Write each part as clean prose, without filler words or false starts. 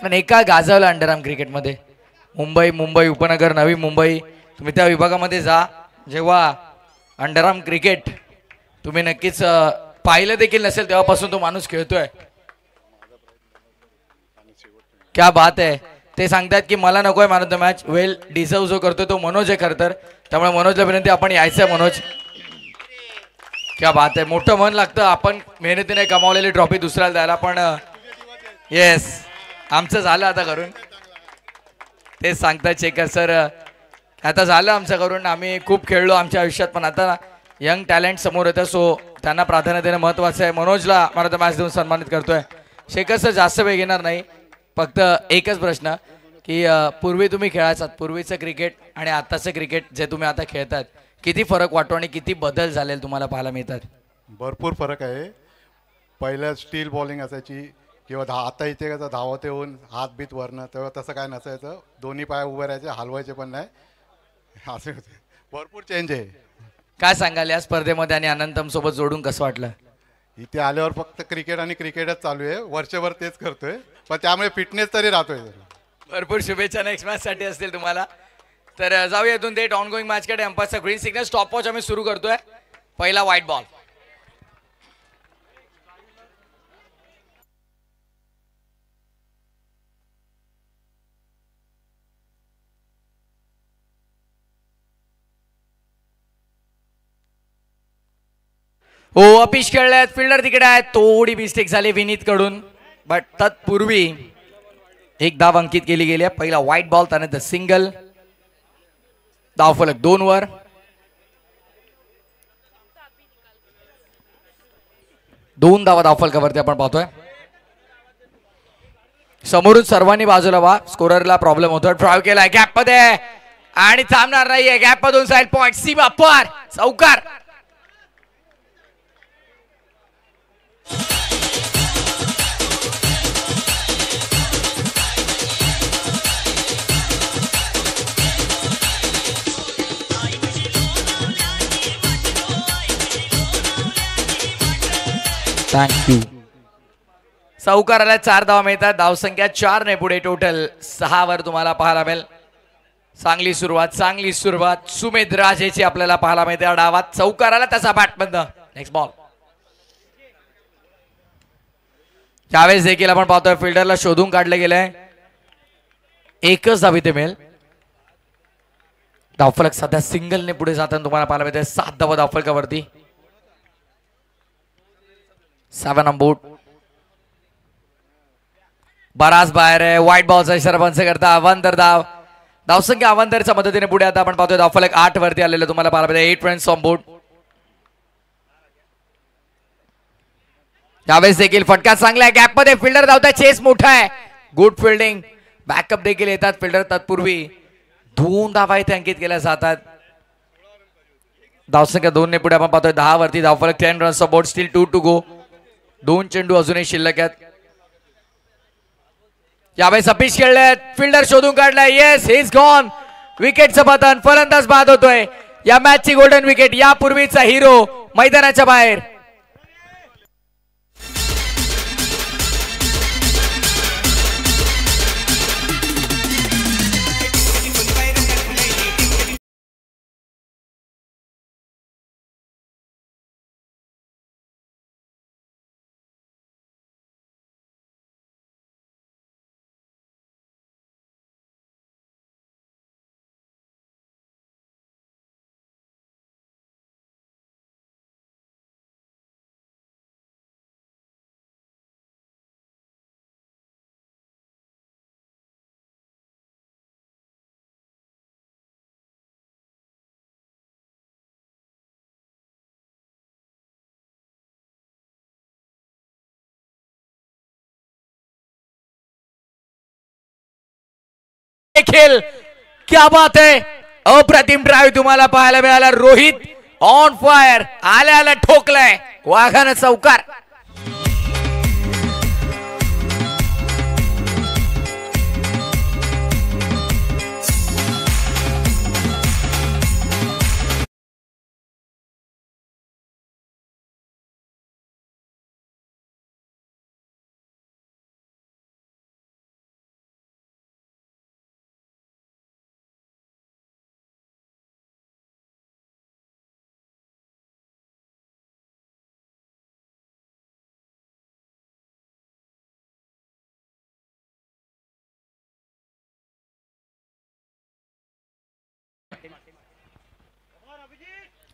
पण एका गाजवलं अंडरआर्म क्रिकेटमध्ये. मुंबई उपनगर नवी मुंबई, तुम्ही त्या विभागामध्ये जा. जेव्हा अंडरआर्म क्रिकेट तुम्ही नक्कीच पाहिलं देखील नसेल तेव्हापासून तो माणूस खेळतोय. क्या बात आहे. ते सांगतात की मला नकोय man of the match, well deserve जो करतो तो मनोज आहे खरं तर. त्यामुळे मनोजला विनंती आपण यायचं आहे. मनोज क्या बात आहे. मोठं मन लागतं आपण मेहनतीने कमावलेली ट्रॉफी दुसऱ्याला द्यायला. पण येस आमचं झालं आता करून. तेच सांगतात शेखर सर, आता झालं आमचं करून. आम्ही खूप खेळलो आमच्या आयुष्यात, पण आता यंग टॅलेंट समोर येतं, सो त्यांना प्राधान्य देणं महत्त्वाचं आहे. मनोजला मॅन ऑफ द मॅच देऊन सन्मानित करतोय. शेखर सर जास्त वेळ घेणार नाही, फक्त एकच प्रश्न की पूर्वी तुम्ही खेळायचात, पूर्वीचं क्रिकेट आणि आत्ताचं क्रिकेट जे तुम्ही आता खेळतात, किती फरक वाटतो आणि किती बदल झालेले तुम्हाला पाहायला मिळतात? भरपूर फरक आहे. पहिल्या स्टील बॉलिंग असायची किंवा आता इथे कसं धावत येऊन हात बीत वरणं, तेव्हा तसं काय नसायचं. दोन्ही पाय उभे राहायचे, हलवायचे पण नाही, असे होते. भरपूर चेंज आहे. काय सांगाल या स्पर्धेमध्ये आणि अनंतम सोबत जोडून कसं वाटलं? इथे आल्यावर फक्त क्रिकेट आणि क्रिकेटच चालू आहे, वर्षभर तेच करतोय, पण त्यामुळे फिटनेस तरी राहतोय. भरपूर शुभेच्छा नेक्स्ट मॅच साठी असतील तुम्हाला. तर जाऊया इथून थेट ऑन गोईंग मॅच कडे. अंपायरचा ग्रीन सिग्नल, स्टॉप वॉच आम्ही सुरू करतोय. पहिला व्हाईट बॉल. हो अपिश खेळल्यात, फिल्डर तिकडे आहेत. थोडी मिस्टेक झाली विनीत कडून, बट तत्पूर्वी एक धाव अंकित केली गेली आहे. पहिला व्हाईट बॉल, त्यानंतर सिंगल. धावफलक 2 वर. दोन धावा धावफलकावरती आपण पाहतोय. समोरून सर्वांनी बाजूला व्हा, स्कोररला प्रॉब्लेम होतोय. ड्राइव्ह केलाय गॅप मध्ये आणि थांबणार नाहीये. गॅप मधून साइड पॉइंट, सीमा पार, चौकार. थँक्यू. चौकाराला 4 धावा मिळतात. धावसंख्या 4 ने पुढे, टोटल 6 वर तुम्हाला पाहायला मिळेल. चांगली सुरुवात सुमेध राजेची आपल्याला पाहायला मिळते डावात. चौकाराला त्याचा बॅटमधन नेक्स्ट बॉल. त्यावेळेस देखील आपण पाहतोय फिल्डरला शोधून काढलं गेलंय. एकच धाव इथे मिळेल. धावफलक सध्या सिंगलने पुढे जाताना तुम्हाला पाहायला मिळते. 7 धावा धावफलकावरती. 7 ऑन बोर्ड. बराच बाहेर आहे. व्हाईट बॉलचा इशारा पंच करता. अवांतर धाव. धावसंख्या अवांतरच्या मदतीने पुढे आता आपण पाहतोय. धावफलक 8 वरती आलेलं तुम्हाला पाहायला मिळते. 8 रन्स ऑन बोर्ड. त्यावेळेस देखील फटका चांगला आहे. गॅप मध्ये फिल्डर धावताय. चेस मोठा आहे. Good fielding. बॅकअप देखील येतात फिल्डर. तत्पूर्वी 2 धावा इथे अंकित केल्या जातात. धावसंख्या 2 ने पुढे आपण पाहतोय 10 वरती. धावफलक 10 runs on board. Still 2 to go. 2 चेंडू अजूनही शिल्लक आहेत. यावेळेस अपिश खेळलेत. फिल्डर शोधून काढलाय. Yes, he is gone. विकेटचं पतन. फलंदाज बाद होतोय. या मॅचची गोल्डन विकेट. यापूर्वीचा हिरो मैदानाच्या बाहेर. खेळ, क्या बात है. अप्रतिम ड्राइव्ह तुम्हाला पाहायला मिळाला. Rohit on fire. आल्या ठोकलाय. वाघानं चौकार.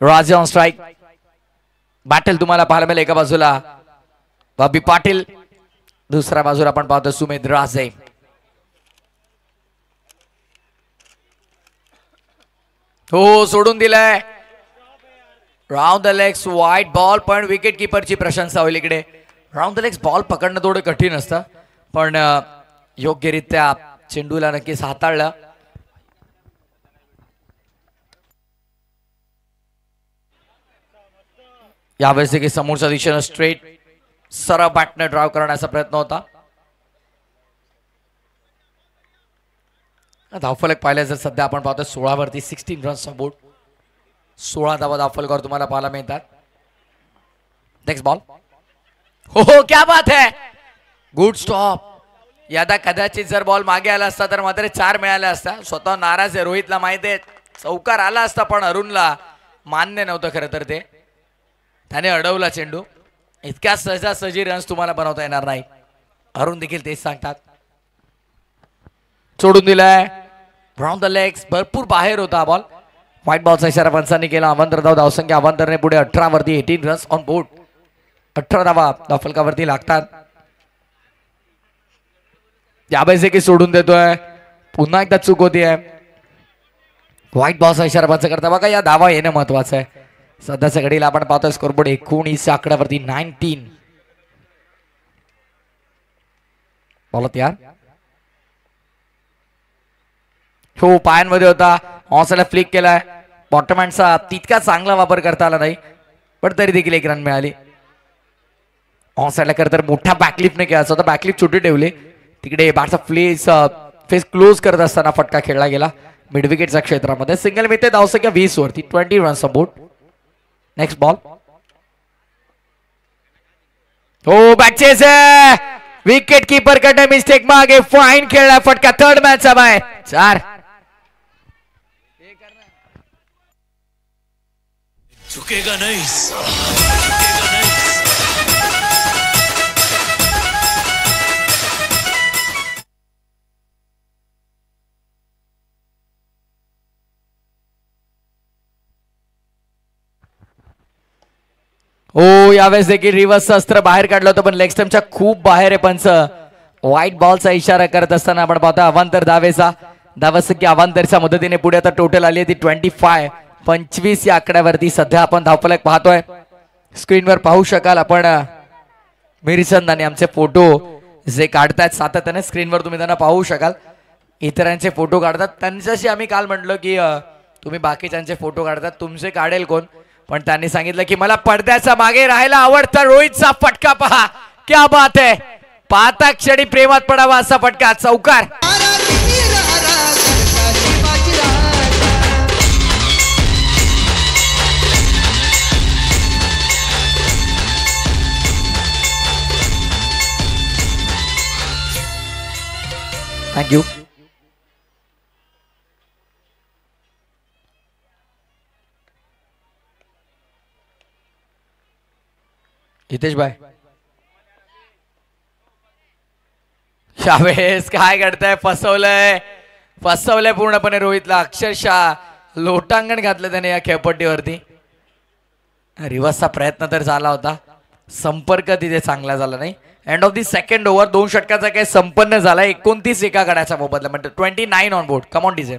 राजे ऑन स्ट्राइक. बॅटल तुम्हाला पाहायला मिळेल एका बाजूला बाबी पाटील, दुसऱ्या बाजूला आपण पाहतो सुमेध राजे. हो सोडून दिलाय राउंड द लेग्स, वाईट बॉल. पण विकेट किपरची प्रशंसा होईल इकडे. राउंड द लेग्स बॉल पकडणं थोडं कठीण असतं, पण योग्यरित्या चेंडूला नक्कीच हाताळलं. यावेळेस देखील समोरच्या दिशेनं स्ट्रेट सरळ बॅटने ड्राव करण्याचा प्रयत्न होता. धावफलक पाहिलं जर सध्या आपण पाहतो 16 वरती 16 रन्स बोर्ड. 16 धावा धावफलकावर तुम्हाला पाहायला मिळतात. Next ball. हो क्या बात है, गुड स्टॉप. यादा कदाचित जर बॉल मागे आला असता तर मात्र 4 मिळाला असता. स्वतः नाराज आहे, रोहितला माहिती आहे चौकार आला असता, पण अरुणला मान्य नव्हतं खरं तर ते. त्याने अडवला चेंडू. इतक्या सहजासहजी रन्स तुम्हाला बनवता येणार नाही. अरुण देखील तेच सांगतात. सोडून दिलाय राउंड द लेग्स, भरपूर बाहेर होता बॉल. व्हाईट बॉलचा इशारा पंचांनी केला. अवंतर धावसंख्या अवंतरने पुढे 18 वरती 18 रन्स ऑन बोर्ड. 18 धावा धावफलकावरती लागतात. यावेळेस की सोडून देतोय, पुन्हा एकदा चूक होती आहे. व्हाईट बॉलचा इशारा पंच करता बघा, या धावा येणं महत्वाचं आहे. सध्याच्या घडीला आपण पाहतोय स्कोरबोर्ड 19 आकड्यावरती 19. बोलत यार हो पायांमध्ये होता. ऑसला फ्लिक केलाय. बॉटमहँडचा तितका चांगला वापर करता आला नाही, पण तरी देखील 1 रन मिळाली. ऑसला खरं तर मोठ्या बॅकलिपने खेळायचा होता. बॅकलिप छोटी ठेवली. तिकडे बॅटचा फेस क्लोज करत असताना फटका खेळला गेला मिड विकेटच्या क्षेत्रामध्ये. सिंगल मिळते. धावसंख्या 20 वरती 20 रन्स बोर्ड. Next ball. हो बॅकचेस आहे. विकेट कीपर कडे मिस्टेक मागे फाईन खेळला फटका. थर्ड मॅचचा बाय 4. झुकेगा नहीं. हो यावेळेस देखील रिव्हर्स अस्त्र बाहेर काढलं होतं, पण लेग स्टम्पच्या खूप बाहेर आहे पंच. व्हाईट बॉलचा इशारा करत असताना आपण पाहतो अवांतर धावेचा धावसंख्या अवांतरच्या मदतीने पुढे आता टोटल आली आहे ती 25. 25 या आकड्यावरती सध्या आपण धावफलक पाहतोय. स्क्रीनवर पाहू शकाल आपण मिरचंद आणि आमचे फोटो जे काढतायत सातत्याने स्क्रीनवर तुम्ही त्यांना पाहू शकाल. इतरांचे फोटो काढतात त्यांच्याशी आम्ही काल म्हटलं की तुम्ही बाकीच्यांचे फोटो काढतात, तुमचे काढेल कोण, पण त्यांनी सांगितलं की मला पडद्याचा मागे राहायला आवडतं. रोहितचा फटका पहा, क्या बात आहे. पाहता क्षणी प्रेमात पडावा असा फटका. चौकार. थँक्यू. हितेश भाई यावेळेस काय घडतंय. फसवलंय पूर्णपणे रोहितला. अक्षरशः लोटांगण घातलं त्याने या खेळपट्टीवरती. रिव्हर्सचा प्रयत्न तर झाला होता, संपर्क तिथे चांगला झाला नाही. End of the second over 2 षटकाचा काही संपन्न झाला. 29 एका गड्याचा मोबदला म्हणजे 29 on board. Come on DJ.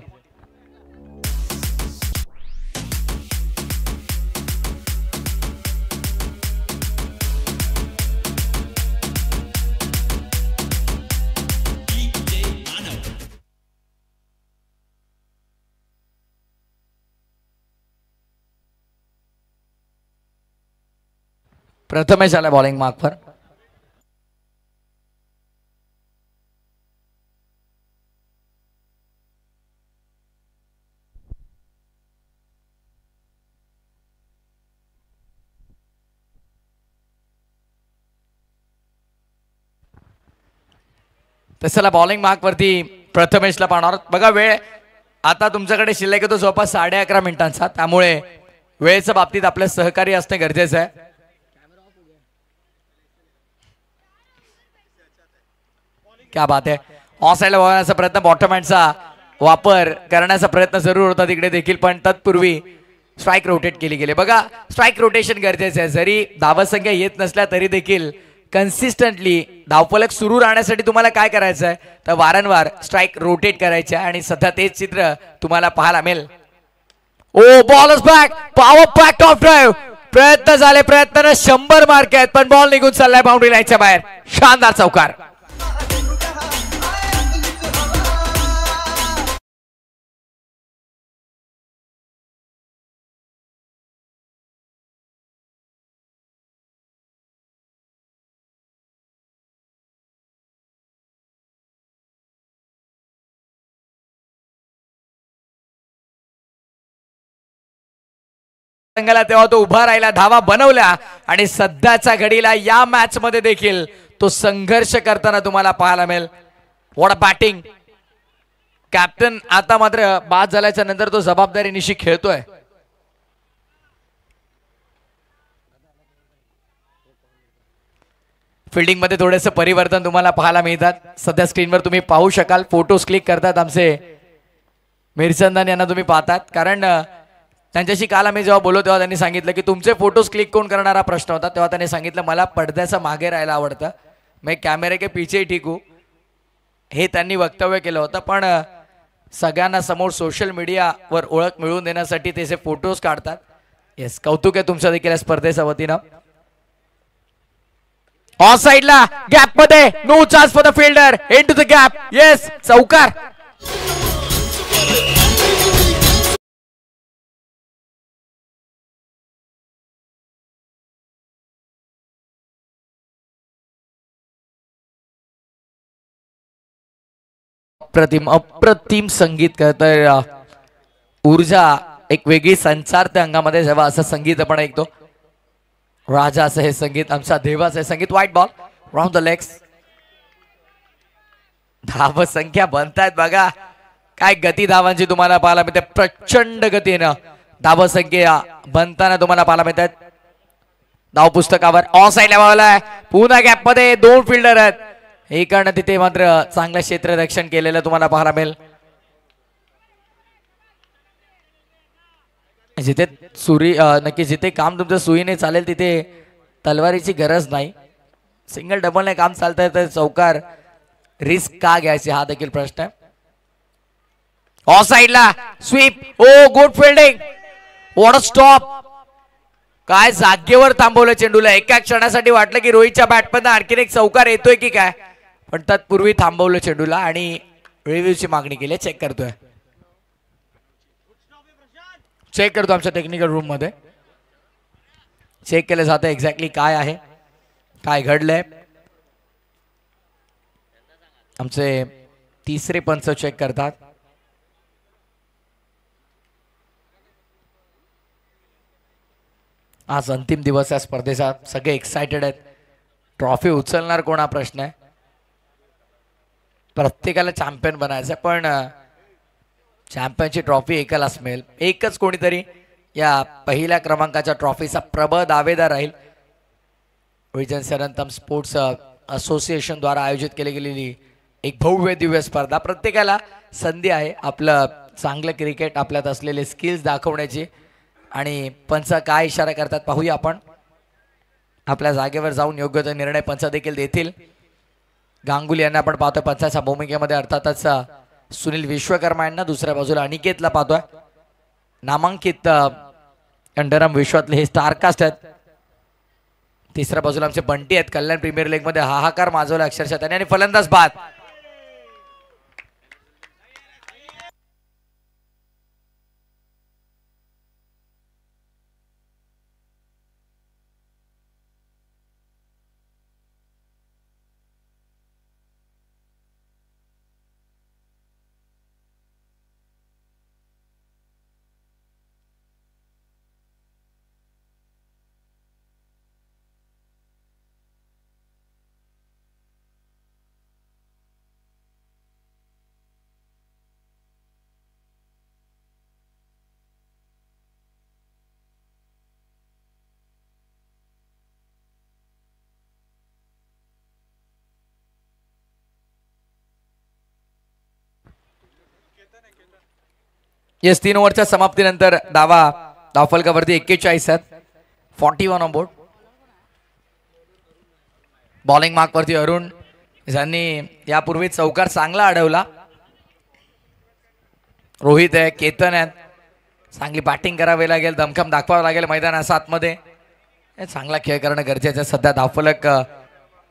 Prathamesh आला बॉलिंग मार्कवर. तसला बॉलिंग मार्क वरती प्रथमेशला पाहणार बघा. वेळ आता तुमच्याकडे शिल्लक येतो जवळपास 11:30 मिनिटांचा, त्यामुळे वेळेच्या बाबतीत आपलं सहकार्य असणे गरजेचं आहे. क्या बात आहे. ऑफ साइडला वळण्याचा प्रयत्न, बॉटम हँडचा वापर करण्याचा प्रयत्न जरूर होता तिकडे देखील, पण तत्पूर्वी स्ट्राईक रोटेट केली गेली. बघा स्ट्राईक रोटेशन गरजेचं आहे. जरी धावसंख्या येत नसल्या तरी देखील कन्सिस्टंटली धावफलक सुरू राहण्यासाठी तुम्हाला काय करायचं आहे तर वारंवार स्ट्राईक रोटेट करायचे आणि सध्या तेच चित्र तुम्हाला पाहायला मिळेल. Oh ball is back, power back of drive. प्रयत्न झाले, प्रयत्न 100 मार्क आहेत पण बॉल निघून चाललाय बाउंड्री लाईनच्या बाहेर. शानदार चौकार. तेव्हा तो उभा राहिला, धावा बनवल्या आणि सध्याच्या घडीला या मॅच मध्ये देखील तो संघर्ष करताना तुम्हाला पाहायला मिळेल. What a batting. कॅप्टन आता मात्र बाद झाल्याच्या नंतर तो जबाबदारीनिशी खेळतोय. फिल्डिंग मध्ये थोडेसे परिवर्तन तुम्हाला पाहायला मिळतात. सध्या स्क्रीनवर तुम्ही पाहू शकाल, फोटोज क्लिक करतात आमचे मिरचंदन यांना तुम्ही पाहतात. कारण त्यांच्याशी काल आम्ही जेव्हा बोललो तेव्हा त्यांनी सांगितलं की तुमचे फोटोज क्लिक कोण करणार हा प्रश्न होता. तेव्हा त्यांनी सांगितलं मला पडद्याच्या मागे राहायला आवडतं, मैं कॅमेरे के पीछे ठीक हूँ, हे त्यांनी वक्तव्य केलं होतं. पण सगळ्यांना समोर सोशल मीडियावर ओळख मिळवून देण्यासाठी ते फोटोज काढतात. येस, कौतुक आहे तुमचं देखील स्पर्धेच्या वतीनं. ऑफ साइडला गॅप मध्ये no chance for the fielder, into the gap. Yes, चौकार. अप्रतिम संगीत करतोय. ऊर्जा एक वेगळी संचारते अंगामध्ये जेव्हा असं संगीत आपण ऐकतो. राजाचं हे संगीत, आमच्या देवाचं हे संगीत. White ball round the legs. धाव संख्या बनतायत बघा, काय गती धावांची तुम्हाला पाहायला मिळते. प्रचंड गतीनं धाव संख्या बनताना तुम्हाला पाहायला मिळतात. धाव पुस्तकावर ऑफ साइड लावलाय, पुन्हा गॅप मध्ये 2 फिल्डर आहेत. एकानं तिथे मात्र चांगलं क्षेत्ररक्षण केलेलं तुम्हाला पाहायला मिळेल. जिथे नक्की जिथे काम तुमचं सुईने चालेल तिथे तलवारीची गरज नाही. सिंगल डबलने काम चालतंय तर चौकार रिस्क का घ्यायची हा देखील प्रश्न आहे. ऑफ साइडला sweep. Oh good fielding, what a stop. काय जागेवर थांबवलं चेंडूला. एका क्षणासाठी वाटलं की रोहितच्या बॅटमधनं आणखीन एक चौकार येतोय की काय, पण तत्पूर्वी थांबवलं चेंडूला आणि रिव्ह्यूची मागणी केली. चेक करतोय, चेक करतो आमच्या टेक्निकल रूम मध्ये. चेक केलं जातं एक्झॅक्टली काय आहे, काय घडलंय. आमचे तिसरे पंच चेक करतात. आज अंतिम दिवस आहे स्पर्धेचा, सगळे एक्साइटेड आहेत. ट्रॉफी उचलणार कोण हा प्रश्न आहे. प्रत्येकाला चॅम्पियन बनायचं, पण चॅम्पियनची ट्रॉफी एकालाच मिळेल. एकच कोणीतरी या पहिल्या क्रमांकाच्या ट्रॉफीचा प्रबळ दावेदार राहील. विजन सरंतम स्पोर्ट्स असोसिएशन द्वारा आयोजित केली गेलेली एक भव्य दिव्य स्पर्धा. प्रत्येकाला संधी आहे आपलं चांगलं क्रिकेट, आपल्यात असलेले स्किल्स दाखवण्याची. आणि पंच काय इशारा करतात पाहूया आपण. आपल्या जागेवर जाऊन योग्य तो निर्णय पंच देखील देतील. गांगुली यांना आपण पाहतोय पंचाच्या भूमिकेमध्ये, अर्थातच सुनील विश्वकर्मा यांना. दुसऱ्या बाजूला अनिकेतला पाहतोय. नामांकित अंडरआर्म विश्वातले हे स्टारकास्ट आहेत. तिसऱ्या बाजूला आमचे बंटी आहेत. कल्याण प्रीमियर लीग मध्ये हाहाकार माजवला अक्षरशः त्याने. आणि फलंदाज बाद. येस, 3 ओव्हरच्या समाप्तीनंतर धावा धावफलकावरती 41 आहेत. 41 ऑन बोर्ड. बॉलिंग मार्क वरती अरुण ज्यांनी यापूर्वी चौकार चांगला अडवला. रोहित आहे, केतन आहेत. चांगली बॅटिंग करावी लागेल, दमखम दाखवावं लागेल मैदानाच्या आतमध्ये. चांगला खेळ करणं गरजेचं आहे. सध्या धावफलक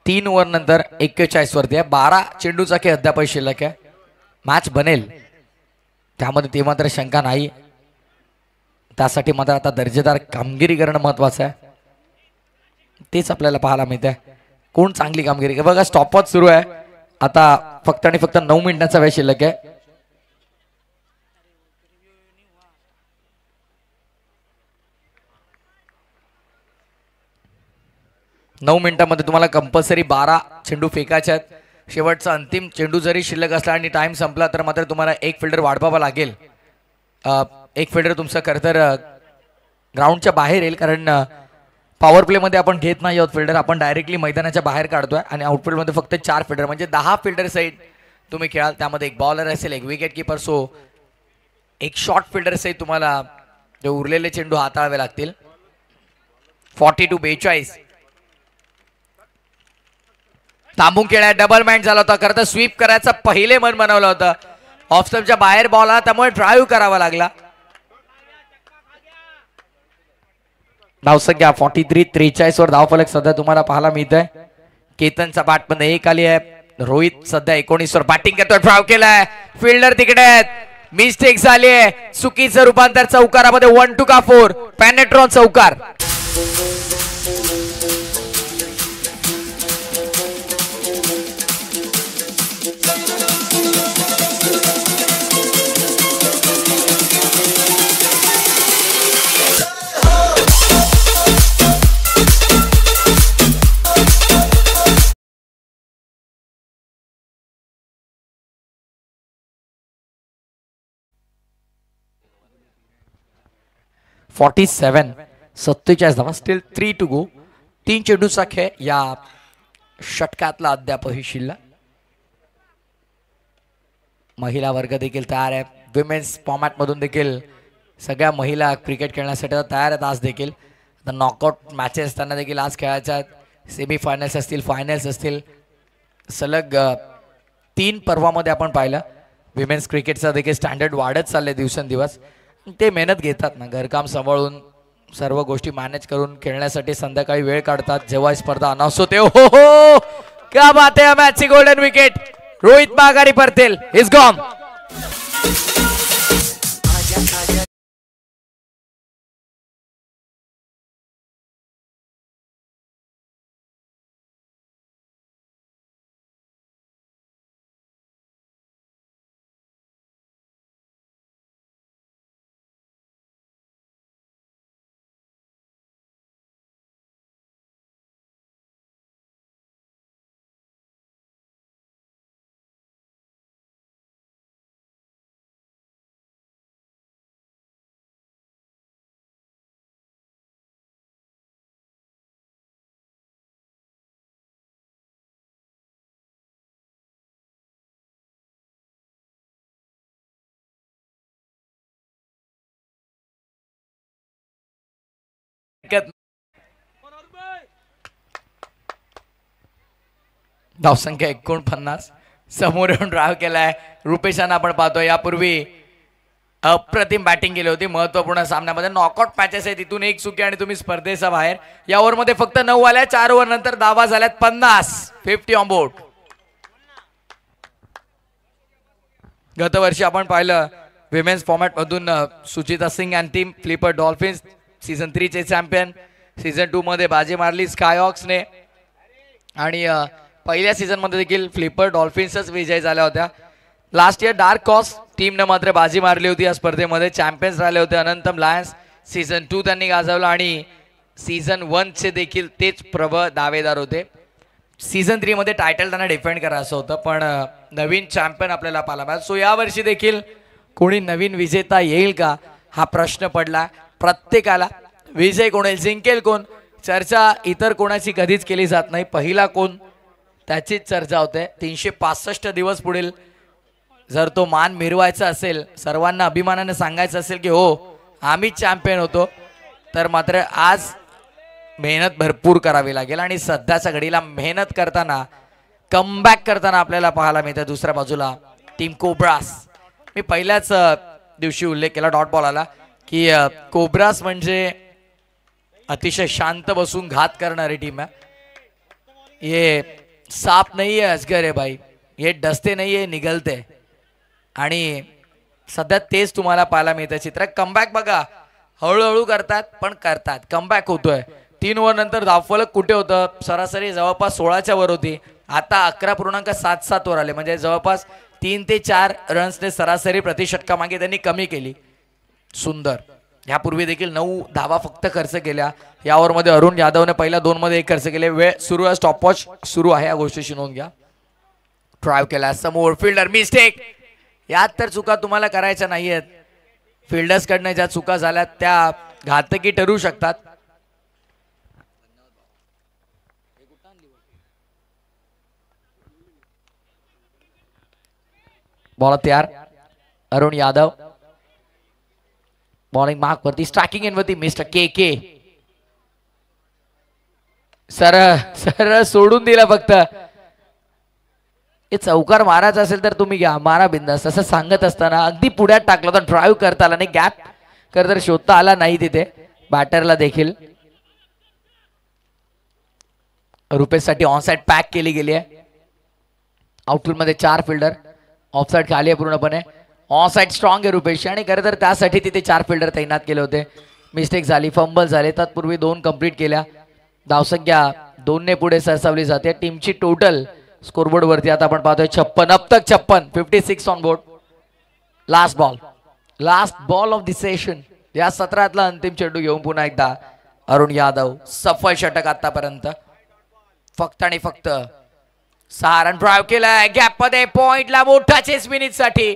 3 ओव्हर नंतर 41 वरती आहे. 12 चेंडूचा खेळ अद्याप शिल्लक आहे. मॅच बनेल त्यामध्ये ते मात्र शंका नाही. त्यासाठी मात्र आता दर्जेदार कामगिरी करणं महत्वाचं आहे. तेच आपल्याला पाहायला मिळतंय. कोण चांगली कामगिरी बघा. स्टॉपवॉच सुरू आहे आता. फक्त आणि फक्त 9 मिनिटांचा वेळ शिल्लक आहे. 9 मिनिटांमध्ये तुम्हाला कंपल्सरी 12 चेंडू फेकायचे आहेत. शेवटचा अंतिम चेंडू जरी शिल्लक असला आणि टाइम संपला तर मात्र तुम्हाला एक फिल्डर वाढवावा लागेल. एक फिल्डर तुमचं खरं तर ग्राउंडच्या बाहेर येईल, कारण पॉवर प्ले मध्ये आपण घेत नाही आहोत फिल्डर. आपण डायरेक्टली मैदानाच्या बाहेर काढतोय आणि आउटफील्ड मध्ये फक्त 4 फिल्डर म्हणजे 10 फिल्डर सहित तुम्ही खेळाल. त्यामध्ये एक बॉलर असेल, एक विकेट किपर, सो एक शॉर्ट फिल्डर सहित तुम्हाला ते उरलेले चेंडू हाताळावे लागतील. 42 थांबून खेळा. डबल माइंड झाला होता. खरं तर स्वीप करायचं पहिले मन बनवलं होतं. ऑफ स्टंपच्या बाहेर बॉल आला त्यामुळे ड्राईव्ह करावा लागला. धावसंख्या 43-43 वर धावफलक सध्या तुम्हाला पाहायला मिळतंय. केतनचा बॅट मध्ये 1 आली आहे. रोहित सध्या 19 वर बॅटिंग करतोय. ड्राईव्ह केलाय. फिल्डर तिकडे आहेत. मिस्टेक झाली आहे. चुकीचं रूपांतर चौकारामध्ये 1-2 का 4 पेनेट्रॉन चौकार. (47) 47 धावा. Steel 3 to go. 3 चेंडूचा खेळ या षटकातला अद्यापही शिल्लक. महिला वर्ग देखील तयार आहे. विमेन्स फॉर्मॅट मधून देखील सगळ्या महिला क्रिकेट खेळण्यासाठी तयार आहेत. आज देखील नॉकआउट मॅचेस त्यांना देखील आज खेळायच्या आहेत. सेमी फायनल्स असतील, फायनल्स असतील. सलग 3 पर्वामध्ये आपण पाहिलं विमेन्स क्रिकेटचा देखील स्टँडर्ड वाढत चालले दिवसेंदिवस. ते मेहनत घेतात ना, घरकाम सांभाळून सर्व गोष्टी मॅनेज करून खेळण्यासाठी संध्याकाळी वेळ काढतात. जेव्हा स्पर्धा अनाउन्स होते, हो हो क्या बात है. मॅचची गोल्डन विकेट. रोहित माघारी परतेल. Is gone. धावसंख्या 49. समोर येऊन ड्राईव्ह केलाय. रुपेशानं आपण पाहतोय यापूर्वी अप्रतिम बॅटिंग केली होती महत्वपूर्ण सामन्यामध्ये. नॉकआउट मॅचेस आहे, तिथून एक चुकी आणि तुम्ही स्पर्धेचा बाहेर. या ओव्हर मध्ये फक्त 9 आल्या. 4 ओव्हर नंतर धावा झाल्यात 50 ऑन बोर्ड. गतवर्षी आपण पाहिलं विमेन्स फॉर्मॅट मधून Suchita Singh and team Flipper Dolphins season 3 चे चॅम्पियन. सीझन 2 मध्ये बाजी मारली स्कायहॉक्सने आणि पहिल्या सीझन मध्ये देखील फ्लिपर डॉल्फिन्सच विजयी झाल्या होत्या. लास्ट इयर डार्क हॉर्स टीमने मात्र बाजी मारली होती या स्पर्धेमध्ये. चॅम्पियन्स राहिले होते अनंतम लायन्स. सीझन 2 त्यांनी गाजवलं आणि सीझन 1 चे देखील तेच प्रबळ दावेदार होते. सीझन 3 मध्ये टायटल त्यांना डिफेंड करायचं होतं, पण नवीन चॅम्पियन आपल्याला पाहायला मिळाला. सो यावर्षी देखील कोणी नवीन विजेता येईल का हा प्रश्न पडला प्रत्येकाला. विजय कोण येईल, जिंकेल कोण, चर्चा इतर कोणाची कधीच केली जात नाही. पहिला कोण त्याचीच चर्चा होते. 365 दिवस पुढील जर तो मान मिरवायचा असेल, सर्वांना अभिमानाने सांगायचं असेल की हो आम्ही चॅम्पियन होतो. तर मात्र आज मेहनत भरपूर करावी लागेल आणि सध्याच्या घडीला मेहनत करताना कमबॅक करताना आपल्याला पाहायला मिळतं दुसऱ्या बाजूला टीम कोब्रास. मी पहिल्याच दिवशी उल्लेख केला डॉट बॉल आला की कोब्रास म्हणजे अतिशय शांत बसून घात करणारी टीम आहे. ये साप नहीं है अजगर है भाई, ये डसते नहीं है निगलते. आणि सध्या तेच तुम्हाला पाहायला मिळतं चित्र. कमबॅक बघा हळूहळू करतात पण करतात. कमबॅक होतोय. 3 ओव्हर नंतर धावफलक कुठे होतं, सरासरी जवळपास 16च्या वर होती. आता 11.77 वर आले. म्हणजे जवळपास 3 ते 4 रन्सने सरासरी प्रतिषटकामागे त्यांनी कमी केली. सुंदर. यापूर्वी देखील 9 धावा फक्त खर्च केल्या. या ओव्हरमध्ये अरुण यादवने पहिल्या 2 मध्ये 1 खर्च केले. वेळ सुरू आहे, स्टॉपवॉच सुरू आहे, या गोष्टीची नोंद घ्या. ड्राईव्ह केला समोर फिल्डर मिस्टेक. यात तर चुका तुम्हाला करायच्या नाहीयेत. फिल्डर्स कडनं ज्या चुका झाल्या त्या घातकी ठरू शकतात. बॉल तयार. अरुण यादव बॉलिंग मार्क वरती, स्ट्रायकिंग इन वरती मिस्टर के के. सर सोडून दिला फक्त. हे चौकार मारायचा असेल तर तुम्ही घ्या, मारा बिंदास असं सांगत असताना अगदी पुढ्यात टाकलं होता. ड्राईव्ह करता आला नाही, गॅप तर शोधता आला नाही तिथे बॅटरला देखील. रुपेशसाठी ऑनसाइड पॅक केली गेली आहे. आउटफील्ड मध्ये 4 फिल्डर, ऑफसाइड खाली आहे पूर्णपणे. ऑनसाइड स्ट्रॉंग आहे रुपेशची आणि खरं तर त्यासाठी तिथे 4 फिल्डर तैनात केले होते. मिस्टेक झाली, फंबल झाले, तत्पूर्वी 2 कंप्लीट केल्या. धावसंख्या 2 ने पुढे सरसावली जाते. टीमची टोटल स्कोरबोर्ड वरती आता आपण पाहतोय 56, अब तक 56, 56 on board. Last ball of the session. या सत्रातला अंतिम चेंडू घेऊन पुन्हा एकदा अरुण यादव. सफल षटक आतापर्यंत. फक्त आणि फक्त 6 रन ड्राईव्ह केलाय. गॅप मध्ये पॉइंटला मोठा चेस विनीत साठी.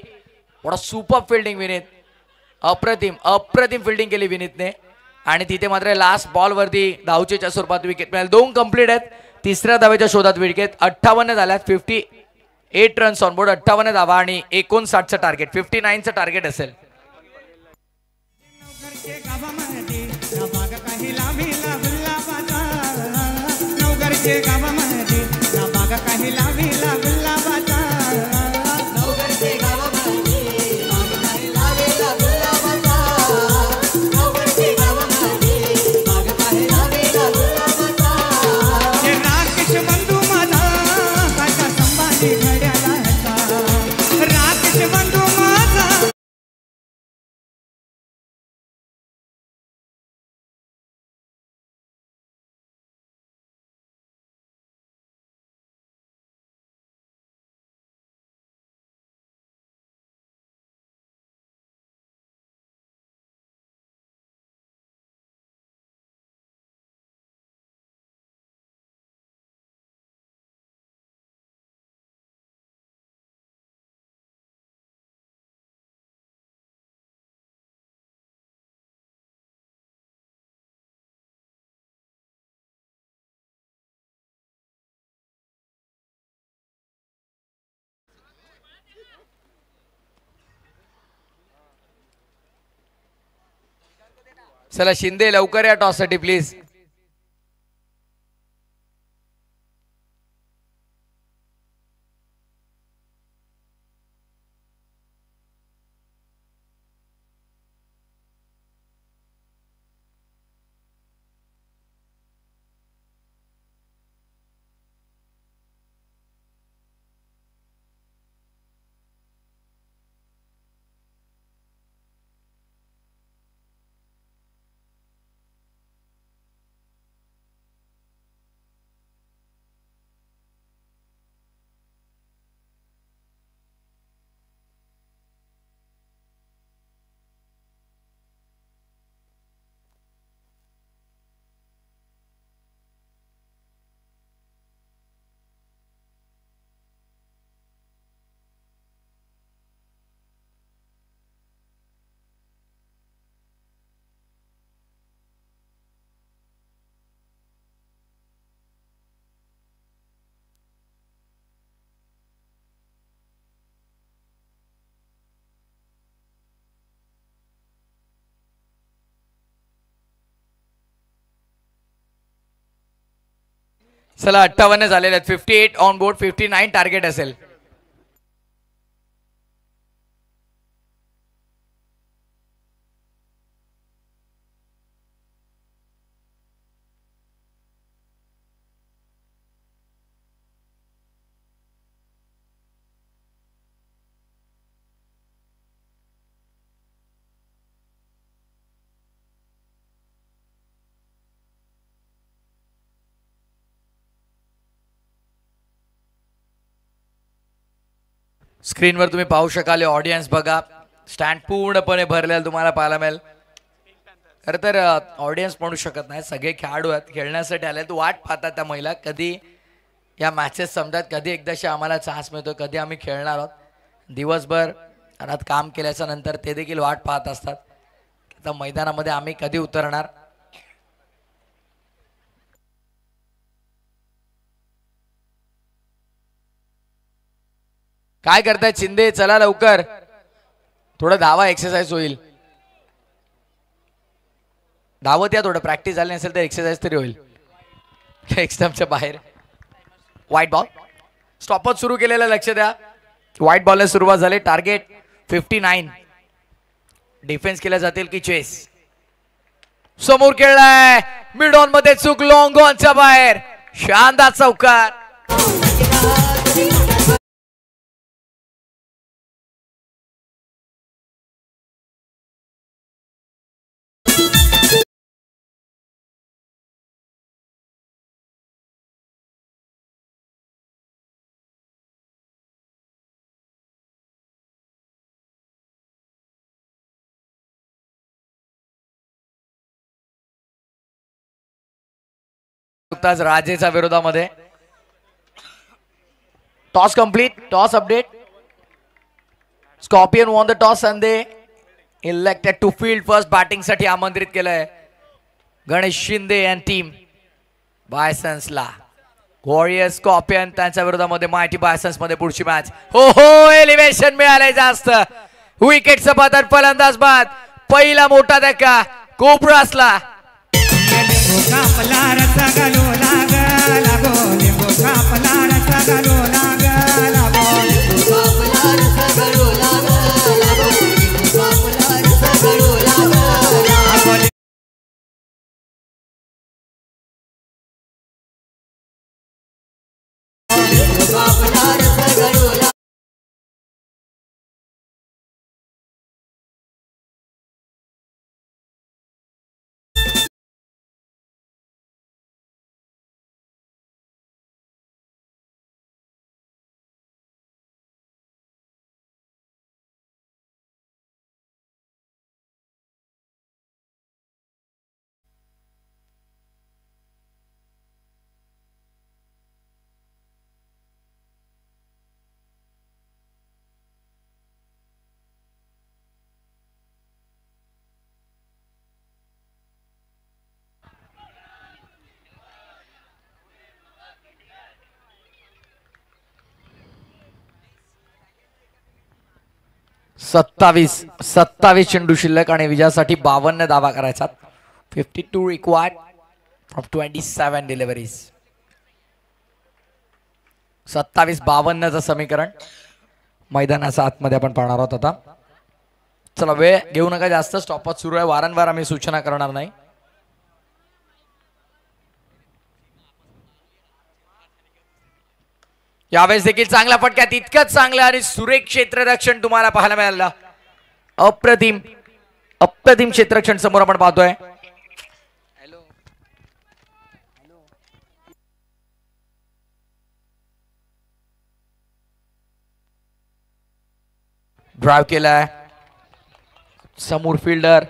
What super fielding Vineet. अप्रतिम फिल्डिंग केली विनीतने. आणि तिथे मात्र लास्ट बॉल वरती धावचेच्या स्वरूपात विकेट मिळाली. 2 कंप्लीट आहेत. तिसऱ्या धावेच्या शोधात विकेट. 58 झाल्यात. 58 रन्स ऑन बोर्ड. 58 धावा आणि 59चं टार्गेट. 59चं टार्गेट असेल. चला शिंदे लवकर या टॉस साठी प्लीज. चला 58 झालेले आहेत. 58 ऑन बोर्ड, 59 टार्गेट असेल. स्क्रीनवर तुम्ही पाहू शकाल, ऑडियन्स बघा, स्टँड पूर्णपणे भरलेला तुम्हाला पाहायला मिळेल. खरं तर ऑडियन्स म्हणू शकत नाही, सगळे खेळाडू आहेत, खेळण्यासाठी आले, तू वाट पाहतात त्या महिला कधी या मॅचेस समजात, कधी एकदाशी आम्हाला चान्स मिळतो, कधी आम्ही खेळणार आहोत. दिवसभर घरात काम केल्याच्या नंतर ते देखील वाट पाहत असतात, आता मैदानामध्ये आम्ही कधी उतरणार. काय करताय शिंदे, चला लवकर, थोडं धावा, एक्सरसाइज होईल. धावत या, थोडं प्रॅक्टिस झाली नसेल तर एक्सरसाइज तरी होईल. एक्स्टम्पच्या बाहेर व्हाईट बॉल, स्टॉपच सुरू केलेला, लक्ष द्या. व्हाईट बॉलने सुरुवात झाली. टार्गेट 59. डिफेन्स केल्या जातील की चेस. समोर खेळलाय, मिड ऑन मध्ये चूक, लॉंग ऑनच्या बाहेर, शानदार चौकार. राजेच्या विरोधामध्ये toss complete, toss update. Scorpion won the toss and they elected to field first. Batting साठी आमंत्रित केलंय गणेश शिंदे अँड टीम बायसन्सला. वॉरियर्स स्कॉर्पियन त्यांच्या विरोधामध्ये मायटी बायसन्स मध्ये पुढची मॅच. हो हो, एलिव्हेशन मिळालंय जास्त. विकेटचं पतन, फलंदाज बाद. पहिला मोठा धक्का कोपरासला. सत्तावीस चेंडू शिल्लक आणि विजयासाठी 52 धावा करायचा. 52 रिक्वायर्ड फ्रॉम 27 डिलिव्हरीज. 27-52चं समीकरण मैदानाच्या आतमध्ये आपण पाहणार आहोत. आता चला, वेळ घेऊ नका जास्त, स्टॉपच सुरू आहे. वारंवार आम्ही सूचना करणार नाही. यावेळेस देखील चांगला फटका, तितकंच चांगलं आणि सुरेख क्षेत्ररक्षण तुम्हाला पाहायला मिळालं. अप्रतिम अप्रतिम क्षेत्ररक्षण समोर आपण पाहतोय. ड्राइव्ह केलाय समोर फिल्डर.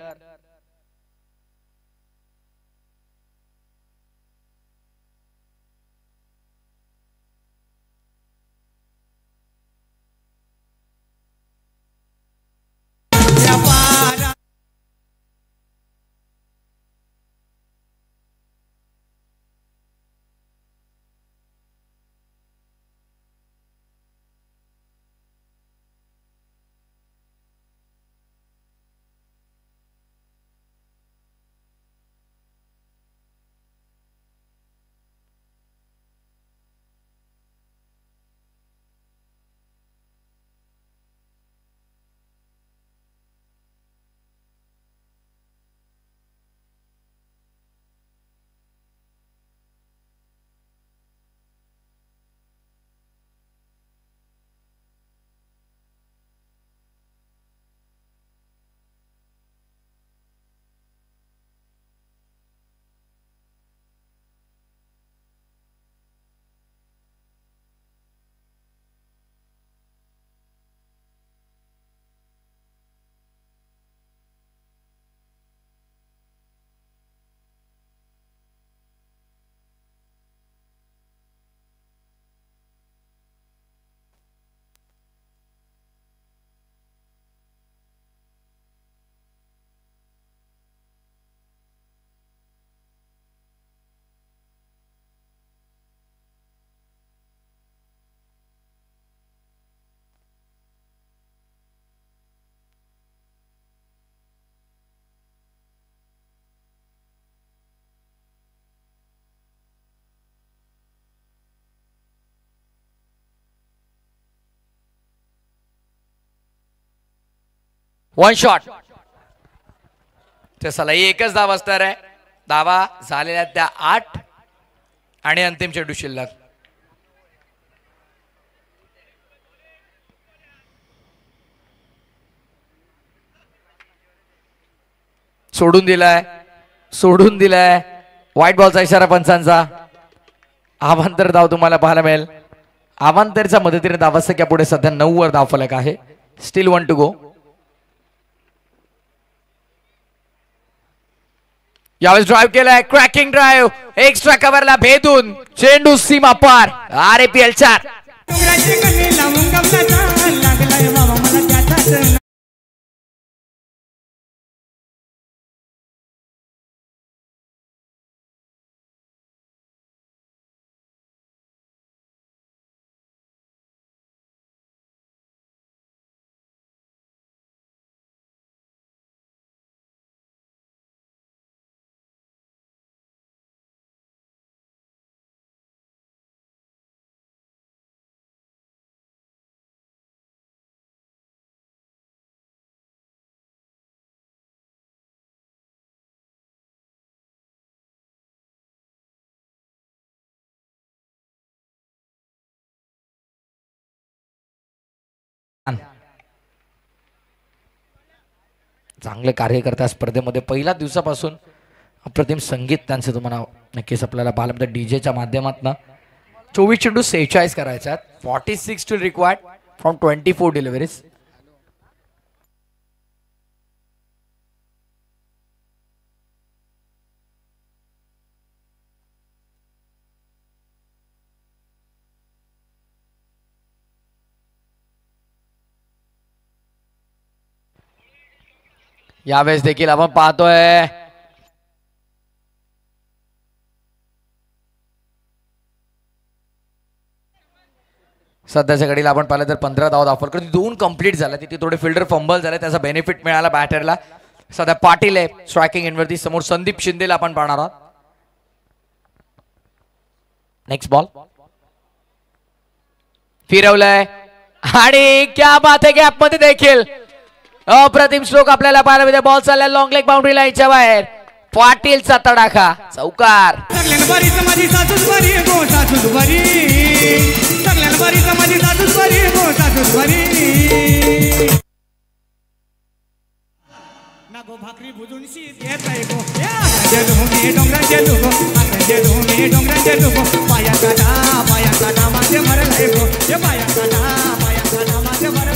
One shot. ते सलाही एकच धाव असणार आहे. धावा झालेल्या त्या 8 आणि अंतिम चेंडू शिल्लक. सोडून दिलाय व्हाईट बॉलचा इशारा पंचांचा. अवांतर धाव तुम्हाला पाहायला मिळेल. अवांतरच्या मदतीने धावसंख्या पुढे सध्या 9 वर धावफलक आहे. Still 1 to go. यावेळेस ड्राईव्ह केलाय. क्रॅकिंग ड्राईव्ह एक्स्ट्रा कव्हरला भेदून चेंडू सीमा पार. RAPL 4. चांगले कार्य करतात स्पर्धेमध्ये. पहिल्या दिवसापासून अप्रतिम संगीत त्यांचे तुम्हाला नक्कीच आपल्याला पाहायला मिळतं डीजेच्या माध्यमातून. 24 चेंडू 46 करायच्यात. 46 स्टील रिक्वायर्ड फ्रॉम 24 डिलिव्हरीज. यावेळेस देखील आपण पाहतोय सध्याच्या घडीला आपण पाहिलं तर 15 धावा ऑफर करतो. 2 कंप्लीट झाल्या. तिथे थोडे फिल्डर फंबल झाले त्याचा बेनिफिट मिळाला बॅटरला. सध्या पाटील आहे स्ट्रायकिंग एंडवरती. समोर संदीप शिंदेला आपण पाहणार आहोत. नेक्स्ट बॉल फिरवलंय आणि क्या बात आहे. गॅप मध्ये देखील अप्रतिम स्ट्रोक आपल्याला पाहायला मिळते. बॉल चालला लॉंग लेग बाउंड्री लाईनच्या बाहेर. पाटीलचा तडाखा चौकार.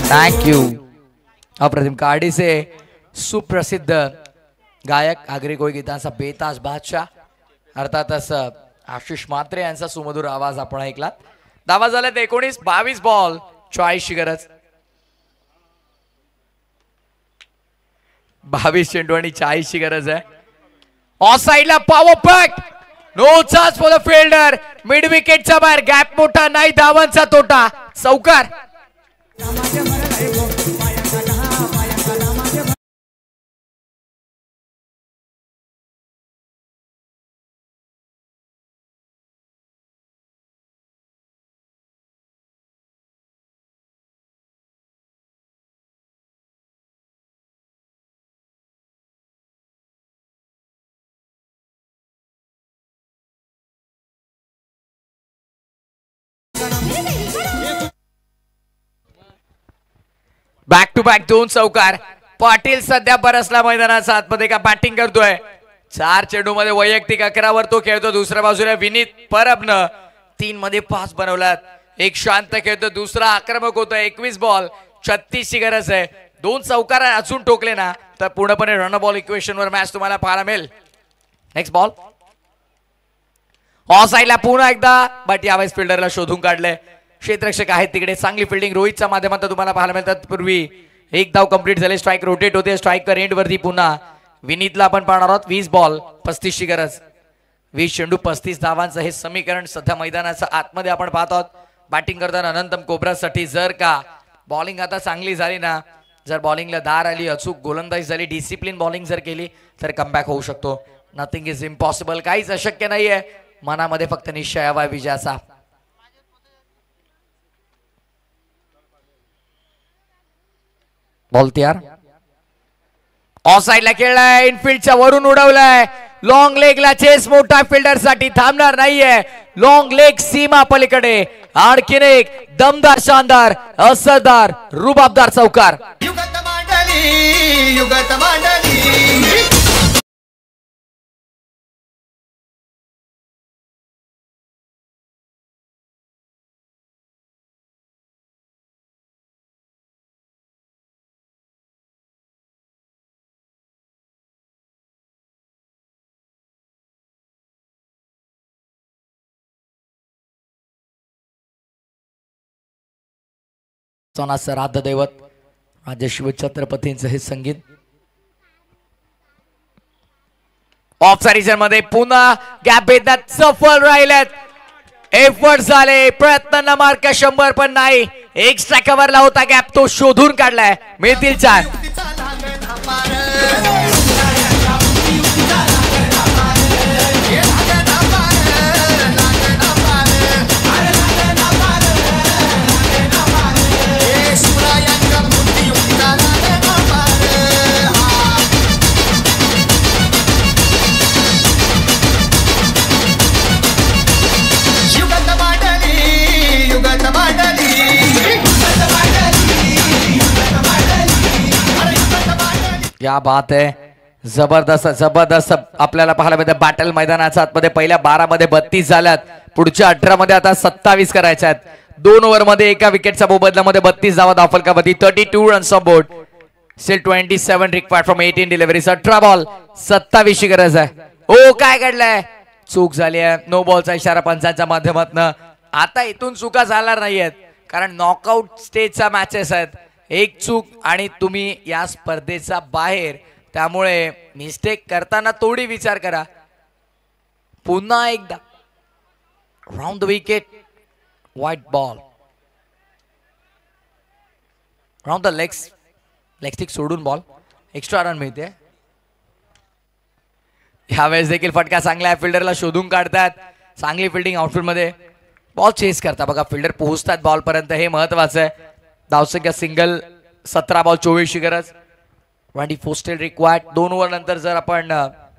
थँक्यू. अप्रतिम काडीचे सुप्रसिद्ध गायक आगरी कोळी गीतांचा बेताज बादशाह अर्थातच आशिष म्हात्रे यांचा सुमधुर आवाज आपण ऐकला. धावा झाल्यात 19. 22 बॉल 40 ची गरज. 22 चेंडू आणि 40 ची गरज आहे. ऑफ साइडला power pack. No chance for the fielder. Mid विकेटच्या बाहेर. गॅप मोठा नाही. धावांचा तोटा चौकार. बॅक टू बॅक 2 चौकार. पाटील सध्या बरसला मैदानाचा आतमध्ये का बॅटिंग करतोय. 4 चेंडू मध्ये वैयक्तिक 11 वर तो खेळतो. दुसऱ्या बाजूला विनीत परबनं 3 मध्ये 5 बनवल्यात. एक शांत खेळतो. दुसरा आक्रमक होतोय. 21 बॉल 36 ची गरज आहे. 2 चौकार अजून टोकले ना तर पूर्णपणे रन बॉल इक्वेशन वर मॅच तुम्हाला पाहायला मिळेल. नेक्स्ट बॉल ऑफ साइडला पुन्हा एकदा. बट यावेळेस फिल्डरला शोधून काढले. क्षेत्ररक्षक आहेत तिकडे. चांगली फिल्डिंग रोहितच्या माध्यमातून तुम्हाला पाहायला मिळतात. पूर्वी एक धाव कंप्लीट झाले. स्ट्राईक रोटेट होते. स्ट्राईकर एंड वरती पुन्हा विनीतला आपण पाहणार आहोत. 20 बॉल 35 ची गरज. 20 चेंडू 35 धावांचं हे समीकरण सध्या मैदानाच्या आतमध्ये आपण पाहत आहोत. बॅटिंग करताना अनंतम कोब्रासाठी जर का बॉलिंग आता चांगली झाली ना, जर बॉलिंगला धार आली, अचूक गोलंदाजी झाली, डिसिप्लिन बॉलिंग जर केली तर कमबॅक होऊ शकतो. Nothing is impossible. काहीच अशक्य नाहीये. मनामध्ये फक्त निश्चय हवा विजयाचा. बॉल तयार. ऑफ साइडला खेळलाय, इनफिल्डच्या वरून उडवलाय. लॉंग लेगला चेस मोठा फिल्डर साठी थांबणार नाहीये. लॉंग लेग सीमा पलीकडे आणखीन एक दमदार, शानदार, असरदार, रुबाबदार चौकार. युगत मांडली, युगत मांडली. राध दैवत राजे शिव छत्रपतींचं हे संगीत. ऑफ साइड मध्ये पुन्हा गॅप भेदण्यात सफल राहिलेत. एफर्ट झाले, प्रयत्न मार्क 100 पण नाही. एक्स्ट्रा कव्हरला होता गॅप, तो शोधून काढलाय. मिळतील 4. क्या बात आहे. जबरदस्त जबरदस्त आपल्याला पाहायला मिळतं. बॅटल मैदानाच्या आतमध्ये पहिल्या 12 मध्ये 32 झाल्यात. पुढच्या 18 मध्ये आता 27 करायच्या आहेत. 2 ओव्हर मध्ये एका विकेटच्या मोबदल्यामध्ये 32 धावा दाफलकावरती. 32 runs on board. Still 27 required from 18 deliveries. 18 ball 27 ची गरज आहे. ओ काय घडलंय, चूक झाली आहे. नो बॉलचा इशारा पंचांच्या माध्यमातून. आता इथून चुका झाणार नाहीयेत, कारण नॉकआउट स्टेजचा मॅचेस आहेत. एक चूक आणि तुम्ही या स्पर्धेचा बाहेर. त्यामुळे मिस्टेक करताना थोडी विचार करा. पुन्हा एकदा round the wicket, white ball, round the leg stick सोडून बॉल. एक्स्ट्रा रन मिळते. ह्यावेळेस देखील फटका चांगला आहे. फिल्डरला शोधून काढतात. चांगली फिल्डिंग आउटफील्ड मध्ये. बॉल चेस करता बघा, फिल्डर पोहोचतात बॉल पर्यंत, हे महत्वाचं आहे. धावसंख्या सिंगल 17 बॉल 24 ची गरज. 24 स्टिल रिक्वायर्ड. 2 ओव्हर नंतर जर आपण